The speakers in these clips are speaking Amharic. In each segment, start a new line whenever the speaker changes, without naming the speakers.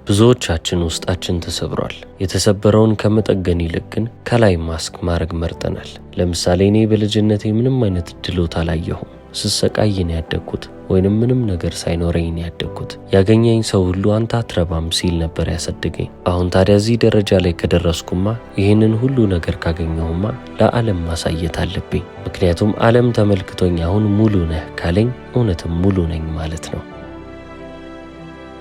ብዙዎቻችን ውስጣችን ተሰብሯል። የተሰበረውን ከመጠገን ይልቅ ግን ከላይ ማስክ ማድረግ መርጠናል። ለምሳሌ እኔ በልጅነቴ ምንም አይነት ድሎት አላየሁም። ስሰቃይ ነው ያደግኩት፣ ወይንም ምንም ነገር ሳይኖረኝ ነው ያደግኩት። ያገኘኝ ሰው ሁሉ አንተ አትረባም ሲል ነበር ያሳደገኝ። አሁን ታዲያ እዚህ ደረጃ ላይ ከደረስኩማ ይህንን ሁሉ ነገር ካገኘሁማ ለዓለም ማሳየት አለብኝ። ምክንያቱም ዓለም ተመልክቶኝ አሁን ሙሉ ነህ ካለኝ እውነትም ሙሉ ነኝ ማለት ነው።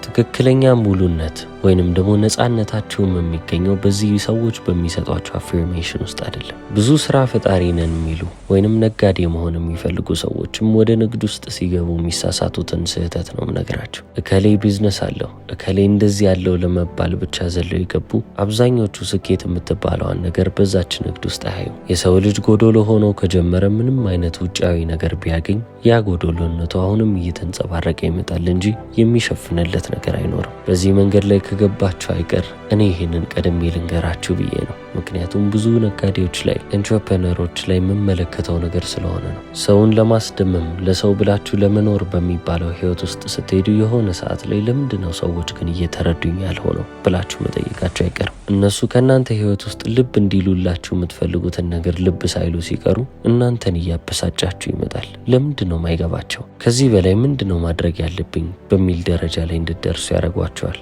ትክክለኛ ሙሉነት ወይንም ደግሞ ነፃነታችሁም የሚገኘው በዚህ ሰዎች በሚሰጧቸው አፊርሜሽን ውስጥ አይደለም። ብዙ ስራ ፈጣሪ ነን የሚሉ ወይንም ነጋዴ መሆን የሚፈልጉ ሰዎችም ወደ ንግድ ውስጥ ሲገቡ የሚሳሳቱትን ስህተት ነው የምነግራቸው። እከሌ ቢዝነስ አለው፣ እከሌ እንደዚህ ያለው ለመባል ብቻ ዘለው የገቡ አብዛኞቹ ስኬት የምትባለዋን ነገር በዛች ንግድ ውስጥ አያዩ። የሰው ልጅ ጎዶሎ ሆኖ ከጀመረ ምንም አይነት ውጫዊ ነገር ቢያገኝ ያ ጎዶሎነቱ አሁንም እየተንጸባረቀ ይመጣል እንጂ የሚሸፍንለት ነገር አይኖርም። በዚህ መንገድ ላይ ከገባችሁ አይቀር እኔ ይህንን ቀደም ልንገራችሁ ብዬ ነው። ምክንያቱም ብዙ ነጋዴዎች ላይ ኢንትረፕረነሮች ላይ የምመለከተው ነገር ስለሆነ ነው። ሰውን ለማስደመም ለሰው ብላችሁ ለመኖር በሚባለው ህይወት ውስጥ ስትሄዱ የሆነ ሰዓት ላይ ለምንድነው ሰዎች ግን እየተረዱኝ ያልሆነው ብላችሁ መጠየቃችሁ አይቀርም። እነሱ ከእናንተ ህይወት ውስጥ ልብ እንዲሉላችሁ የምትፈልጉትን ነገር ልብ ሳይሉ ሲቀሩ እናንተን እያበሳጫችሁ ይመጣል። ለምንድነው ማይገባቸው? ከዚህ በላይ ምንድነው ማድረግ ያለብኝ በሚል ደረጃ ላይ እንድትደርሱ ያደርጓቸዋል።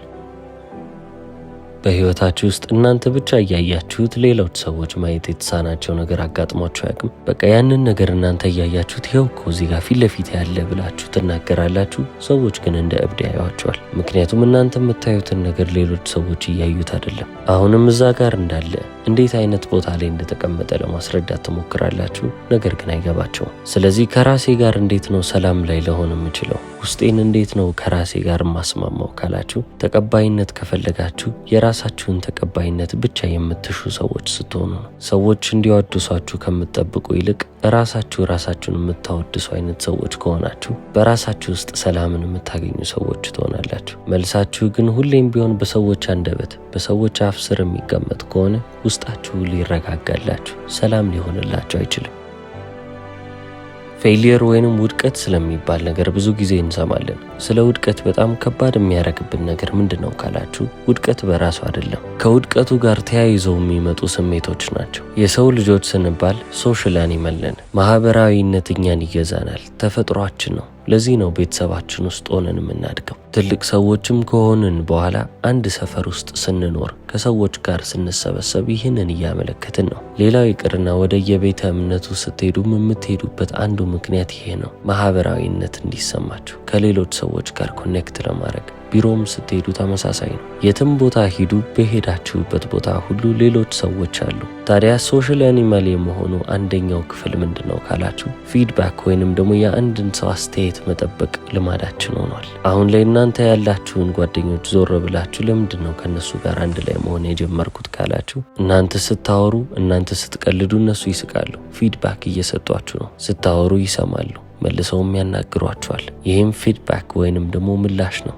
በህይወታችሁ ውስጥ እናንተ ብቻ እያያችሁት ሌሎች ሰዎች ማየት የተሳናቸው ነገር አጋጥሟቸው ያቅም? በቃ ያንን ነገር እናንተ እያያችሁት ይኸው እኮ እዚህ ጋር ፊት ለፊት ያለ ብላችሁ ትናገራላችሁ። ሰዎች ግን እንደ እብድ ያዩዋቸዋል። ምክንያቱም እናንተ የምታዩትን ነገር ሌሎች ሰዎች እያዩት አይደለም። አሁንም እዛ ጋር እንዳለ እንዴት አይነት ቦታ ላይ እንደተቀመጠ ለማስረዳት ትሞክራላችሁ፣ ነገር ግን አይገባቸውም። ስለዚህ ከራሴ ጋር እንዴት ነው ሰላም ላይ ለሆን የምችለው? ውስጤን እንዴት ነው ከራሴ ጋር ማስማማው ካላችሁ፣ ተቀባይነት ከፈለጋችሁ የራሳችሁን ተቀባይነት ብቻ የምትሹ ሰዎች ስትሆኑ ነው። ሰዎች እንዲወድሷችሁ ከምትጠብቁ ይልቅ ራሳችሁን የምታወድሱ አይነት ሰዎች ከሆናችሁ በራሳችሁ ውስጥ ሰላምን የምታገኙ ሰዎች ትሆናላችሁ። መልሳችሁ ግን ሁሌም ቢሆን በሰዎች አንደበት በሰዎች አፍ ስር የሚቀመጥ ከሆነ ውስጣችሁ ሊረጋጋላችሁ፣ ሰላም ሊሆንላችሁ አይችልም። ፌሊየር ወይንም ውድቀት ስለሚባል ነገር ብዙ ጊዜ እንሰማለን። ስለ ውድቀት በጣም ከባድ የሚያረግብን ነገር ምንድነው ካላችሁ፣ ውድቀት በራሱ አይደለም፣ ከውድቀቱ ጋር ተያይዘው የሚመጡ ስሜቶች ናቸው። የሰው ልጆች ስንባል ሶሻል አኒማል ነን። ማህበራዊነት እኛን ይገዛናል፣ ተፈጥሯችን ነው። ለዚህ ነው ቤተሰባችን ውስጥ ሆነን የምናድገው። ትልቅ ሰዎችም ከሆንን በኋላ አንድ ሰፈር ውስጥ ስንኖር ከሰዎች ጋር ስንሰበሰብ ይህንን እያመለከትን ነው። ሌላው ይቅርና ወደ የቤተ እምነቱ ስትሄዱም የምትሄዱበት አንዱ ምክንያት ይሄ ነው፣ ማህበራዊነት እንዲሰማችሁ፣ ከሌሎች ሰዎች ጋር ኮኔክት ለማድረግ። ቢሮም ስትሄዱ ተመሳሳይ ነው። የትም ቦታ ሂዱ፣ በሄዳችሁበት ቦታ ሁሉ ሌሎች ሰዎች አሉ። ታዲያ ሶሻል አኒማል የመሆኑ አንደኛው ክፍል ምንድነው ካላችሁ፣ ፊድባክ ወይንም ደግሞ የአንድን ሰው አስተያየት መጠበቅ ልማዳችን ሆኗል። አሁን ላይ እናንተ ያላችሁን ጓደኞች ዞር ብላችሁ ለምንድነው ከነሱ ጋር አንድ ላይ መሆን የጀመርኩት ካላችሁ፣ እናንተ ስታወሩ፣ እናንተ ስትቀልዱ እነሱ ይስቃሉ። ፊድባክ እየሰጧችሁ ነው። ስታወሩ ይሰማሉ፣ መልሰውም ያናግሯችኋል። ይህም ፊድባክ ወይንም ደግሞ ምላሽ ነው።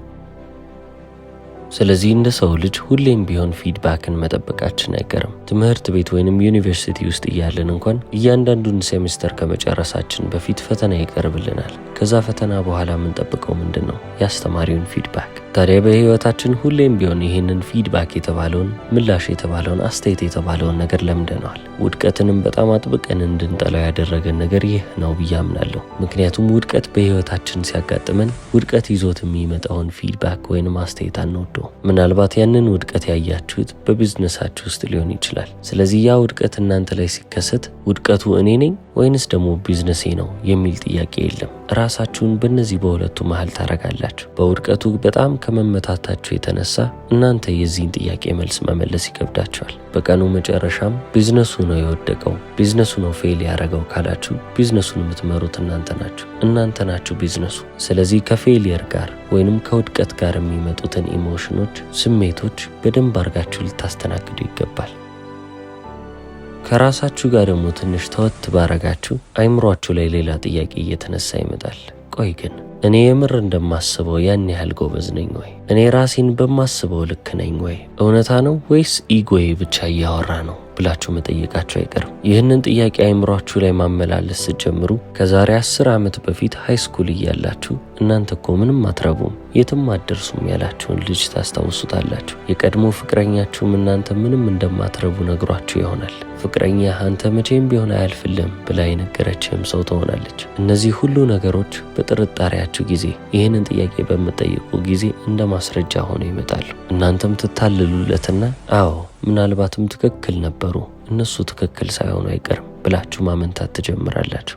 ስለዚህ እንደ ሰው ልጅ ሁሌም ቢሆን ፊድባክን መጠበቃችን አይቀርም። ትምህርት ቤት ወይንም ዩኒቨርሲቲ ውስጥ እያለን እንኳን እያንዳንዱን ሴሚስተር ከመጨረሳችን በፊት ፈተና ይቀርብልናል። ከዛ ፈተና በኋላ የምንጠብቀው ምንድነው? የአስተማሪውን ፊድባክ። ታዲያ በህይወታችን ሁሌም ቢሆን ይህንን ፊድባክ የተባለውን ምላሽ የተባለውን አስተያየት የተባለውን ነገር ለምደነዋል። ውድቀትንም በጣም አጥብቀን እንድንጠላው ያደረገን ነገር ይህ ነው ብዬ አምናለሁ። ምክንያቱም ውድቀት በህይወታችን ሲያጋጥመን ውድቀት ይዞት የሚመጣውን ፊድባክ ወይንም አስተያየት አንወደው። ምናልባት ያንን ውድቀት ያያችሁት በቢዝነሳችሁ ውስጥ ሊሆን ይችላል። ስለዚህ ያ ውድቀት እናንተ ላይ ሲከሰት ውድቀቱ እኔ ነኝ ወይንስ ደግሞ ቢዝነሴ ነው የሚል ጥያቄ የለም። ራሳችሁን በእነዚህ በሁለቱ መሃል ታረጋላችሁ። በውድቀቱ በጣም ከመመታታችሁ የተነሳ እናንተ የዚህን ጥያቄ መልስ መመለስ ይከብዳችኋል። በቀኑ መጨረሻም ቢዝነሱ ነው የወደቀው፣ ቢዝነሱ ነው ፌል ያደረገው ካላችሁ ቢዝነሱን የምትመሩት እናንተ ናችሁ ቢዝነሱ። ስለዚህ ከፌሊየር ጋር ወይንም ከውድቀት ጋር የሚመጡትን ኢሞሽኖች፣ ስሜቶች በደንብ አድርጋችሁ ልታስተናግዱ ይገባል። ከራሳችሁ ጋር ደግሞ ትንሽ ተወት ባረጋችሁ አይምሯችሁ ላይ ሌላ ጥያቄ እየተነሳ ይመጣል። ቆይ ግን እኔ የምር እንደማስበው ያን ያህል ጎበዝ ነኝ ወይ? እኔ ራሴን በማስበው ልክ ነኝ ወይ? እውነታ ነው ወይስ ኢጎዬ ብቻ እያወራ ነው ብላችሁ መጠየቃችሁ አይቀርም። ይህንን ጥያቄ አይምሯችሁ ላይ ማመላለስ ስትጀምሩ ከዛሬ 10 ዓመት በፊት ሃይስኩል እያላችሁ እናንተ እኮ ምንም አትረቡም የትም አትደርሱም ያላችሁን ልጅ ታስታውሱታላችሁ። የቀድሞ ፍቅረኛችሁም እናንተ ምንም እንደማትረቡ ነግሯችሁ ይሆናል። ፍቅረኛ አንተ መቼም ቢሆን አያልፍልም ብላ የነገረችህም ሰው ትሆናለች። እነዚህ ሁሉ ነገሮች በጥርጣሬያችሁ ጊዜ ይህንን ጥያቄ በምትጠይቁ ጊዜ እንደ ማስረጃ ሆነው ይመጣሉ። እናንተም ትታልሉለትና አዎ ምናልባትም ትክክል ነበሩ፣ እነሱ ትክክል ሳይሆኑ አይቀርም ብላችሁ ማመንታት ትጀምራላችሁ።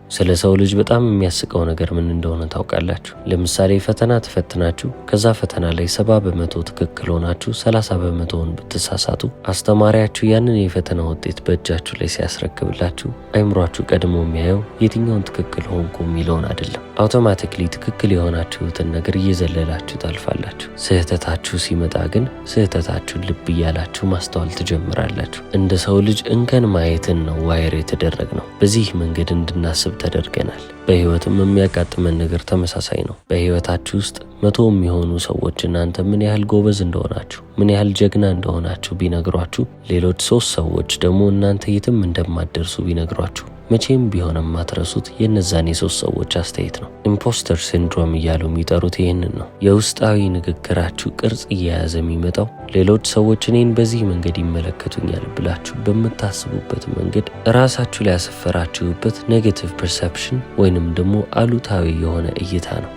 ስለ ሰው ልጅ በጣም የሚያስቀው ነገር ምን እንደሆነ ታውቃላችሁ? ለምሳሌ ፈተና ተፈትናችሁ ከዛ ፈተና ላይ 70% ትክክል ሆናችሁ 30%ውን ብትሳሳቱ አስተማሪያችሁ ያንን የፈተና ውጤት በእጃችሁ ላይ ሲያስረክብላችሁ አይምሯችሁ ቀድሞ የሚያየው የትኛውን ትክክል ሆንኩ የሚለውን አይደለም። አውቶማቲክሊ ትክክል የሆናችሁትን ነገር እየዘለላችሁ ታልፋላችሁ። ስህተታችሁ ሲመጣ ግን ስህተታችሁን ልብ እያላችሁ ማስተዋል ትጀምራላችሁ። እንደ ሰው ልጅ እንከን ማየትን ነው ዋይር የተደረግነው። በዚህ መንገድ እንድናስብ ተደርገናል። በህይወትም የሚያጋጥመን ነገር ተመሳሳይ ነው። በህይወታችሁ ውስጥ 100 የሚሆኑ ሰዎች እናንተ ምን ያህል ጎበዝ እንደሆናችሁ ምን ያህል ጀግና እንደሆናችሁ ቢነግሯችሁ፣ ሌሎች 3 ሰዎች ደግሞ እናንተ የትም እንደማትደርሱ ቢነግሯችሁ መቼም ቢሆን የማትረሱት የነዛን የ3 ሰዎች አስተያየት ነው። ኢምፖስተር ሲንድሮም እያሉ የሚጠሩት ይህንን ነው። የውስጣዊ ንግግራችሁ ቅርጽ እየያዘ የሚመጣው ሌሎች ሰዎች እኔን በዚህ መንገድ ይመለከቱኛል ብላችሁ በምታስቡበት መንገድ ራሳችሁ ላይ ያሰፈራችሁበት ኔጌቲቭ ፐርሰፕሽን ወይንም ደግሞ አሉታዊ የሆነ እይታ ነው።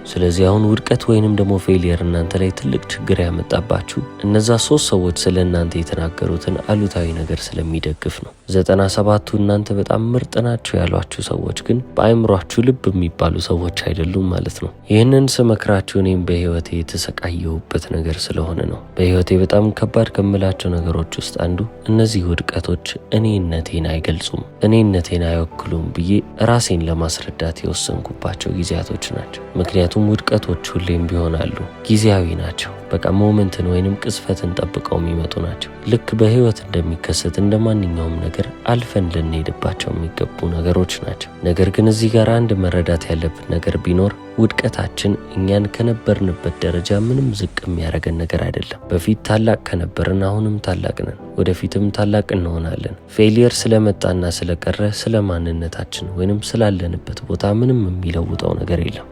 ስለዚህ አሁን ውድቀት ወይንም ደግሞ ፌሊየር እናንተ ላይ ትልቅ ችግር ያመጣባችሁ እነዛ 3 ሰዎች ስለ እናንተ የተናገሩትን አሉታዊ ነገር ስለሚደግፍ ነው። 97ቱ እናንተ በጣም ምርጥ ናችሁ ያሏችሁ ሰዎች ግን በአይምሯችሁ ልብ የሚባሉ ሰዎች አይደሉም ማለት ነው። ይህንን ስመክራችሁ እኔም በህይወቴ የተሰቃየሁበት ነገር ስለሆነ ነው። በህይወቴ በጣም ከባድ ከምላቸው ነገሮች ውስጥ አንዱ እነዚህ ውድቀቶች እኔነቴን አይገልጹም፣ እኔነቴን አይወክሉም ብዬ ራሴን ለማስረዳት የወሰንኩባቸው ጊዜያቶች ናቸው። ምክንያቱም ውድቀቶች ሁሌም ቢሆናሉ ጊዜያዊ ናቸው። በቃ ሞመንትን ወይንም ቅጽበትን ጠብቀው የሚመጡ ናቸው። ልክ በህይወት እንደሚከሰት እንደማንኛውም ነገር አልፈን ልንሄድባቸው የሚገቡ ነገሮች ናቸው። ነገር ግን እዚህ ጋር አንድ መረዳት ያለብን ነገር ቢኖር ውድቀታችን እኛን ከነበርንበት ደረጃ ምንም ዝቅ የሚያደርገን ነገር አይደለም። በፊት ታላቅ ከነበርን አሁንም ታላቅ ነን፣ ወደፊትም ታላቅ እንሆናለን። ፌሊየር ስለመጣና ስለቀረ ስለ ማንነታችን ወይንም ስላለንበት ቦታ ምንም የሚለውጠው ነገር የለም።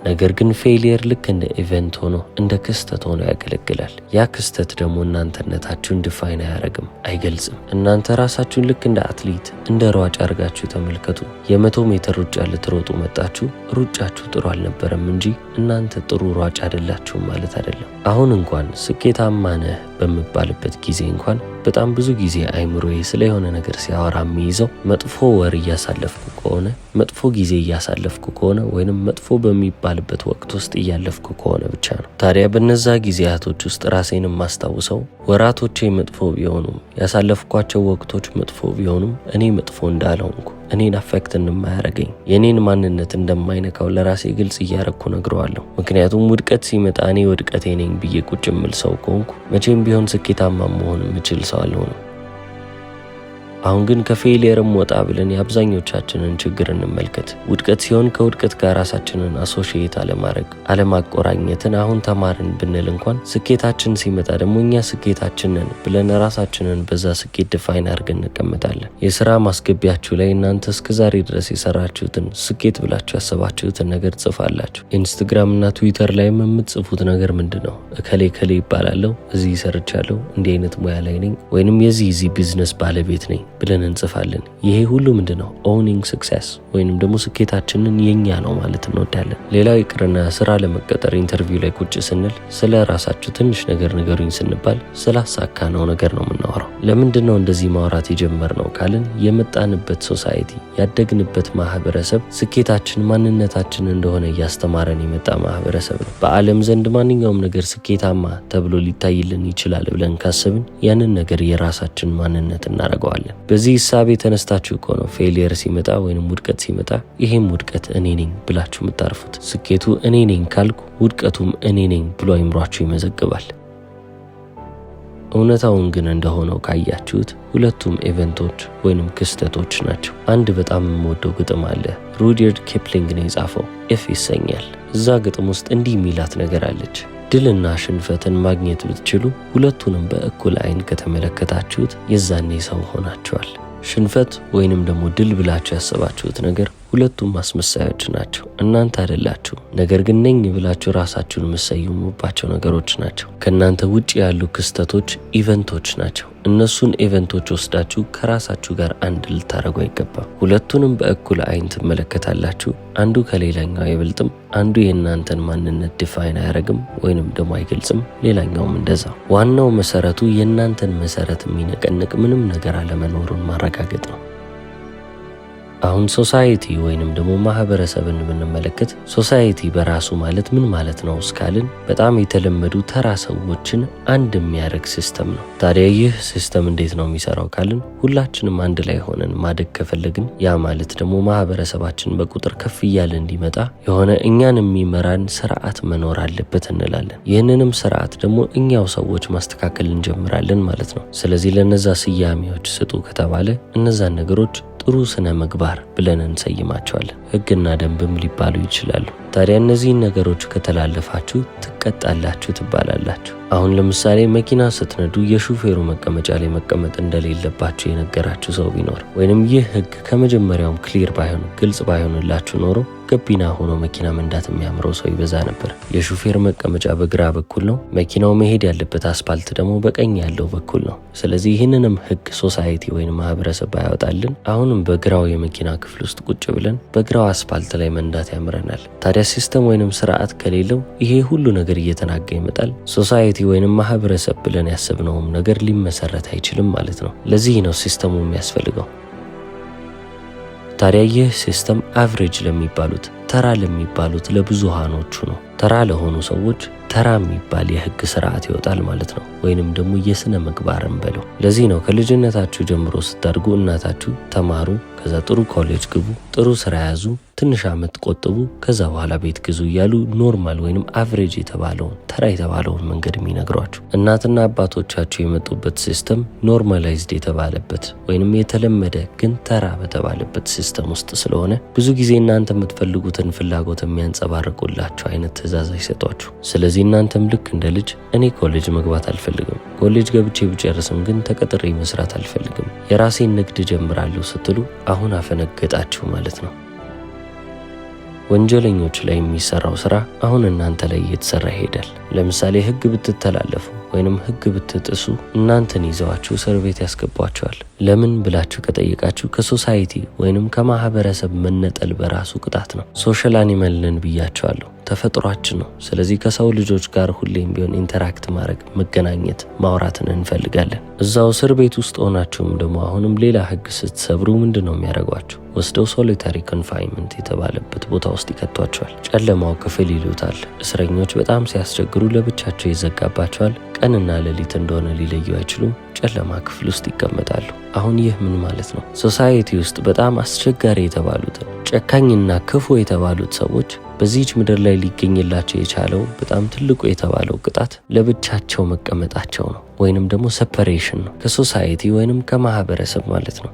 ነገር ግን ፌሊየር ልክ እንደ ኢቨንት ሆኖ እንደ ክስተት ሆኖ ያገለግላል። ያ ክስተት ደግሞ እናንተነታችሁን ዲፋይን አያረግም፣ አይገልጽም። እናንተ ራሳችሁን ልክ እንደ አትሌት እንደ ሯጭ አድርጋችሁ ተመልከቱ። የ100 ሜትር ሩጫ ልትሮጡ መጣችሁ። ሩጫችሁ ጥሩ አልነበረም እንጂ እናንተ ጥሩ ሯጭ አይደላችሁም ማለት አይደለም። አሁን እንኳን ስኬታማ ነህ በምባልበት ጊዜ እንኳን በጣም ብዙ ጊዜ አይምሮዬ ስለ የሆነ ነገር ሲያወራ የሚይዘው መጥፎ ወር እያሳለፍኩ ከሆነ መጥፎ ጊዜ እያሳለፍኩ ከሆነ ወይንም መጥፎ በሚባልበት ወቅት ውስጥ እያለፍኩ ከሆነ ብቻ ነው። ታዲያ በነዛ ጊዜያቶች ውስጥ ራሴን የማስታውሰው ወራቶቼ መጥፎ ቢሆኑም ያሳለፍኳቸው ወቅቶች መጥፎ ቢሆኑም እኔ መጥፎ እንዳልሆንኩ እኔን አፌክት እንደማያረገኝ የኔን ማንነት እንደማይነካው ለራሴ ግልጽ እያረኩ ነግረዋለሁ። ምክንያቱም ውድቀት ሲመጣ እኔ ውድቀቴ ነኝ ብዬ ቁጭ የምል ሰው ከሆንኩ መቼም ቢሆን ስኬታማ መሆን የምችል ሰው አልሆንም። አሁን ግን ከፌሊየርም ወጣ ብለን የአብዛኞቻችንን ችግር እንመልከት። ውድቀት ሲሆን ከውድቀት ጋር ራሳችንን አሶሺየት አለማድረግ፣ አለማቆራኘትን አሁን ተማርን ብንል እንኳን ስኬታችን ሲመጣ ደግሞ እኛ ስኬታችን ነን ብለን ራሳችንን በዛ ስኬት ዲፋይን አድርገን እንቀመጣለን። የስራ ማስገቢያችሁ ላይ እናንተ እስከዛሬ ድረስ የሰራችሁትን ስኬት ብላችሁ ያሰባችሁትን ነገር ጽፋላችሁ። ኢንስታግራም እና ትዊተር ላይም የምትጽፉት ነገር ምንድነው? እከሌ ከሌ ይባላለሁ፣ እዚህ ሰርቻለሁ፣ እንዲህ አይነት ሙያ ላይ ነኝ፣ ወይንም የዚህ ቢዝነስ ባለቤት ነኝ ብለን እንጽፋለን። ይሄ ሁሉ ምንድነው? ኦውኒንግ ሰክሰስ ወይንም ደግሞ ስኬታችንን የኛ ነው ማለት እንወዳለን። ሌላው ይቅርና ስራ ለመቀጠር ኢንተርቪው ላይ ቁጭ ስንል ስለ ራሳችሁ ትንሽ ነገር ንገሩኝ ስንባል ስላሳካነው ነገር ነው የምናወራው። ለምንድነው እንደዚህ ማውራት የጀመርነው ካልን የመጣንበት ሶሳይቲ ያደግንበት ማህበረሰብ ስኬታችን ማንነታችን እንደሆነ እያስተማረን የመጣ ማህበረሰብ ነው። በዓለም ዘንድ ማንኛውም ነገር ስኬታማ ተብሎ ሊታይልን ይችላል ብለን ካሰብን ያንን ነገር የራሳችን ማንነት እናደርገዋለን። በዚህ ሂሳብ የተነስታችሁ እኮ ነው ፌሊየር ሲመጣ ወይንም ውድቀት ሲመጣ ይሄም ውድቀት እኔ ነኝ ብላችሁ የምታርፉት። ስኬቱ እኔ ነኝ ካልኩ ውድቀቱም እኔ ነኝ ብሎ አይምሯችሁ ይመዘግባል። እውነታውን ግን እንደሆነው ካያችሁት ሁለቱም ኢቨንቶች ወይንም ክስተቶች ናቸው። አንድ በጣም የምወደው ግጥም አለ። ሩዲያርድ ኪፕሊንግ ነው የጻፈው፣ ኢፍ ይሰኛል። እዛ ግጥም ውስጥ እንዲህ የሚላት ነገር አለች። ድልና ሽንፈትን ማግኘት ብትችሉ ሁለቱንም በእኩል አይን ከተመለከታችሁት የዛኔ ሰው ሆናችኋል። ሽንፈት ወይንም ደግሞ ድል ብላችሁ ያሰባችሁት ነገር ሁለቱም ማስመሰያዎች ናቸው። እናንተ አይደላችሁ። ነገር ግን ነኝ ብላችሁ ራሳችሁን የምትሰይሙባቸው ነገሮች ናቸው። ከእናንተ ውጭ ያሉ ክስተቶች ኢቨንቶች ናቸው። እነሱን ኢቨንቶች ወስዳችሁ ከራሳችሁ ጋር አንድ ልታረጉ አይገባም። ሁለቱንም በእኩል አይን ትመለከታላችሁ። አንዱ ከሌላኛው አይበልጥም። አንዱ የእናንተን ማንነት ዲፋይን አያረግም ወይንም ደግሞ አይገልጽም፣ ሌላኛውም እንደዛ። ዋናው መሰረቱ የእናንተን መሰረት የሚነቀንቅ ምንም ነገር አለመኖሩን ማረጋገጥ ነው። አሁን ሶሳይቲ ወይንም ደግሞ ማህበረሰብን ብንመለከት ሶሳይቲ በራሱ ማለት ምን ማለት ነው እስካልን በጣም የተለመዱ ተራ ሰዎችን አንድ የሚያደርግ ሲስተም ነው። ታዲያ ይህ ሲስተም እንዴት ነው የሚሰራው ካልን ሁላችንም አንድ ላይ ሆነን ማደግ ከፈለግን ያ ማለት ደግሞ ማህበረሰባችን በቁጥር ከፍ እያለ እንዲመጣ የሆነ እኛን የሚመራን ስርዓት መኖር አለበት እንላለን። ይህንንም ስርዓት ደግሞ እኛው ሰዎች ማስተካከል እንጀምራለን ማለት ነው። ስለዚህ ለነዛ ስያሜዎች ስጡ ከተባለ እነዛን ነገሮች ጥሩ ስነ ምግባር ብለን እንሰይማቸዋለን። ሕግና ደንብም ሊባሉ ይችላሉ። ታዲያ እነዚህን ነገሮች ከተላለፋችሁ ትቀጣላችሁ ትባላላችሁ። አሁን ለምሳሌ መኪና ስትነዱ የሹፌሩ መቀመጫ ላይ መቀመጥ እንደሌለባችሁ የነገራችሁ ሰው ቢኖር ወይንም ይህ ሕግ ከመጀመሪያውም ክሊር ባይሆን ግልጽ ባይሆንላችሁ ኖሮ ገቢና ሆኖ መኪና መንዳት የሚያምረው ሰው ይበዛ ነበር። የሹፌር መቀመጫ በግራ በኩል ነው፣ መኪናው መሄድ ያለበት አስፓልት ደግሞ በቀኝ ያለው በኩል ነው። ስለዚህ ይህንንም ሕግ ሶሳይቲ ወይም ማህበረሰብ ባያወጣልን አሁንም በግራው የመኪና ክፍል ውስጥ ቁጭ ብለን በግራው አስፓልት ላይ መንዳት ያምረናል። ታዲያ ሲስተም ወይንም ስርዓት ከሌለው ይሄ ሁሉ ነገር እየተናጋ ይመጣል። ሶሳይቲ ወይንም ማህበረሰብ ብለን ያሰብነውም ነገር ሊመሰረት አይችልም ማለት ነው። ለዚህ ነው ሲስተሙ የሚያስፈልገው። ታዲያ ይህ ሲስተም አቨሬጅ ለሚባሉት ተራ ለሚባሉት ለብዙሃኖቹ ነው። ተራ ለሆኑ ሰዎች ተራ የሚባል የህግ ስርዓት ይወጣል ማለት ነው። ወይንም ደግሞ የስነ ምግባርን በለው። ለዚህ ነው ከልጅነታችሁ ጀምሮ ስታድጉ እናታችሁ ተማሩ፣ ከዛ ጥሩ ኮሌጅ ግቡ፣ ጥሩ ስራ ያዙ፣ ትንሽ አመት ቆጥቡ፣ ከዛ በኋላ ቤት ግዙ እያሉ ኖርማል ወይንም አቨሬጅ የተባለውን ተራ የተባለውን መንገድ የሚነግሯችሁ። እናትና አባቶቻችሁ የመጡበት ሲስተም ኖርማላይዝድ የተባለበት ወይንም የተለመደ ግን ተራ በተባለበት ሲስተም ውስጥ ስለሆነ ብዙ ጊዜ እናንተ የምትፈልጉትን ፍላጎት የሚያንጸባርቁላችሁ አይነት ትእዛዝ አይሰጧችሁ። ስለዚህ እናንተም ልክ እንደ ልጅ እኔ ኮሌጅ መግባት አልፈልግም፣ ኮሌጅ ገብቼ ብጨርስም ግን ተቀጥሬ መስራት አልፈልግም፣ የራሴን ንግድ ጀምራለሁ ስትሉ አሁን አፈነገጣችሁ ማለት ነው። ወንጀለኞች ላይ የሚሰራው ስራ አሁን እናንተ ላይ እየተሰራ ይሄዳል። ለምሳሌ ህግ ብትተላለፉ ወይንም ህግ ብትጥሱ እናንተን ይዘዋችሁ እስር ቤት ያስገቧቸዋል። ለምን ብላችሁ ከጠየቃችሁ ከሶሳይቲ ወይንም ከማህበረሰብ መነጠል በራሱ ቅጣት ነው። ሶሻል አኒማል ነን ብያቸዋለሁ። ተፈጥሯችን ነው። ስለዚህ ከሰው ልጆች ጋር ሁሌም ቢሆን ኢንተራክት ማድረግ፣ መገናኘት፣ ማውራትን እንፈልጋለን። እዛው እስር ቤት ውስጥ ሆናችሁም ደግሞ አሁንም ሌላ ህግ ስትሰብሩ ምንድን ነው የሚያደርጓችሁ? ወስደው ሶሊታሪ ኮንፋይንመንት የተባለበት ቦታ ውስጥ ይከቷቸዋል። ጨለማው ክፍል ይሉታል። እስረኞች በጣም ሲያስቸግሩ ለብቻቸው ይዘጋባቸዋል። ቀንና ሌሊት እንደሆነ ሊለዩ አይችሉም። ጨለማ ክፍል ውስጥ ይቀመጣሉ። አሁን ይህ ምን ማለት ነው? ሶሳይቲ ውስጥ በጣም አስቸጋሪ የተባሉትን ጨካኝና ክፉ የተባሉት ሰዎች በዚህች ምድር ላይ ሊገኝላቸው የቻለው በጣም ትልቁ የተባለው ቅጣት ለብቻቸው መቀመጣቸው ነው። ወይንም ደግሞ ሴፐሬሽን ነው ከሶሳይቲ ወይንም ከማህበረሰብ ማለት ነው።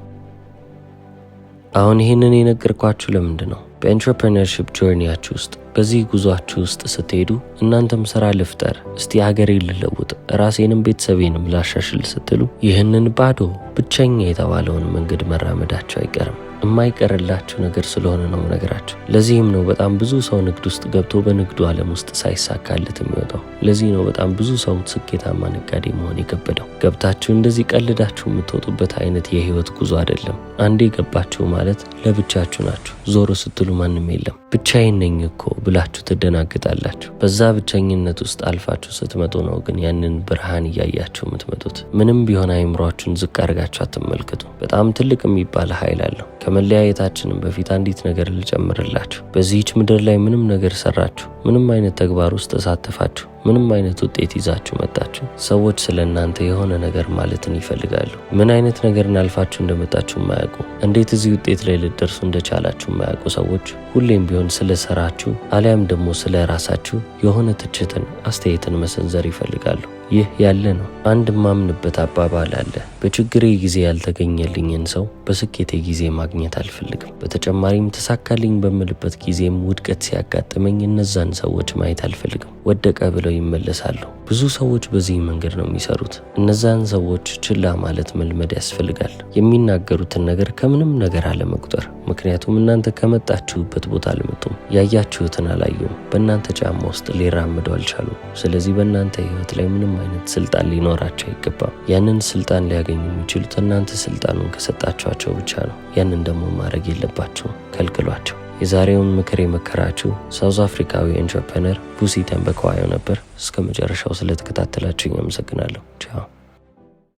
አሁን ይህንን የነገርኳችሁ ለምንድን ነው? በኢንትረፕረነርሺፕ ጆርኒያችሁ ውስጥ በዚህ ጉዟችሁ ውስጥ ስትሄዱ እናንተም ስራ ልፍጠር፣ እስቲ ሀገሬ ልለውጥ፣ ራሴንም ቤተሰቤንም ላሻሽል ስትሉ ይህንን ባዶ ብቸኛ የተባለውን መንገድ መራመዳቸው አይቀርም። የማይቀርላችሁ ነገር ስለሆነ ነው ነገራችሁ። ለዚህም ነው በጣም ብዙ ሰው ንግድ ውስጥ ገብቶ በንግዱ ዓለም ውስጥ ሳይሳካለት የሚወጣው። ለዚህ ነው በጣም ብዙ ሰው ስኬታማ ነጋዴ መሆን የከበደው። ገብታችሁ እንደዚህ ቀልዳችሁ የምትወጡበት አይነት የህይወት ጉዞ አይደለም። አንዴ ገባችሁ ማለት ለብቻችሁ ናችሁ። ዞሮ ስትሉ ማንም የለም። ብቻዬን ነኝ እኮ ብላችሁ ትደናግጣላችሁ። በዛ ብቸኝነት ውስጥ አልፋችሁ ስትመጡ ነው ግን ያንን ብርሃን እያያችሁ የምትመጡት። ምንም ቢሆን አይምሯችሁን ዝቅ አድርጋችሁ አትመልከቱ። በጣም ትልቅ የሚባል ኃይል አለው። ከመለያየታችንም በፊት አንዲት ነገር ልጨምርላችሁ። በዚህች ምድር ላይ ምንም ነገር ሰራችሁ፣ ምንም አይነት ተግባር ውስጥ ተሳተፋችሁ፣ ምንም አይነት ውጤት ይዛችሁ መጣችሁ፣ ሰዎች ስለ እናንተ የሆነ ነገር ማለትን ይፈልጋሉ። ምን አይነት ነገርን አልፋችሁ እንደመጣችሁ የማያውቁ፣ እንዴት እዚህ ውጤት ላይ ልደርሱ እንደቻላችሁ የማያውቁ ሰዎች ሁሌም ቢሆን ስለ ስራችሁ አሊያም ደግሞ ስለ ራሳችሁ የሆነ ትችትን፣ አስተያየትን መሰንዘር ይፈልጋሉ። ይህ ያለ ነው። አንድ ማምንበት አባባል አለ። በችግሬ ጊዜ ያልተገኘልኝን ሰው በስኬቴ ጊዜ ማግኘት አልፈልግም። በተጨማሪም ተሳካልኝ በምልበት ጊዜም ውድቀት ሲያጋጥመኝ እነዛን ሰዎች ማየት አልፈልግም። ወደቀ ብለው ይመለሳሉ። ብዙ ሰዎች በዚህ መንገድ ነው የሚሰሩት። እነዛን ሰዎች ችላ ማለት መልመድ ያስፈልጋል። የሚናገሩትን ነገር ከምንም ነገር አለመቁጠር። ምክንያቱም እናንተ ከመጣችሁበት ቦታ አልመጡም፣ ያያችሁትን አላዩም፣ በእናንተ ጫማ ውስጥ ሊራምዱ አልቻሉም። ስለዚህ በእናንተ ህይወት ላይ ምንም አይነት ስልጣን ሊኖራቸው አይገባም። ያንን ስልጣን ሊያገኙ የሚችሉት እናንተ ስልጣኑን ከሰጣችኋቸው ብቻ ነው። ያንን ደግሞ ማድረግ የለባቸውም፣ ከልክሏቸው። የዛሬውን ምክር የመከራችሁ ሳውዝ አፍሪካዊ ኢንተርፕረነር ቡሲ ተንበከዋዮ ነበር። እስከ መጨረሻው ስለተከታተላችሁ አመሰግናለሁ። ቻው።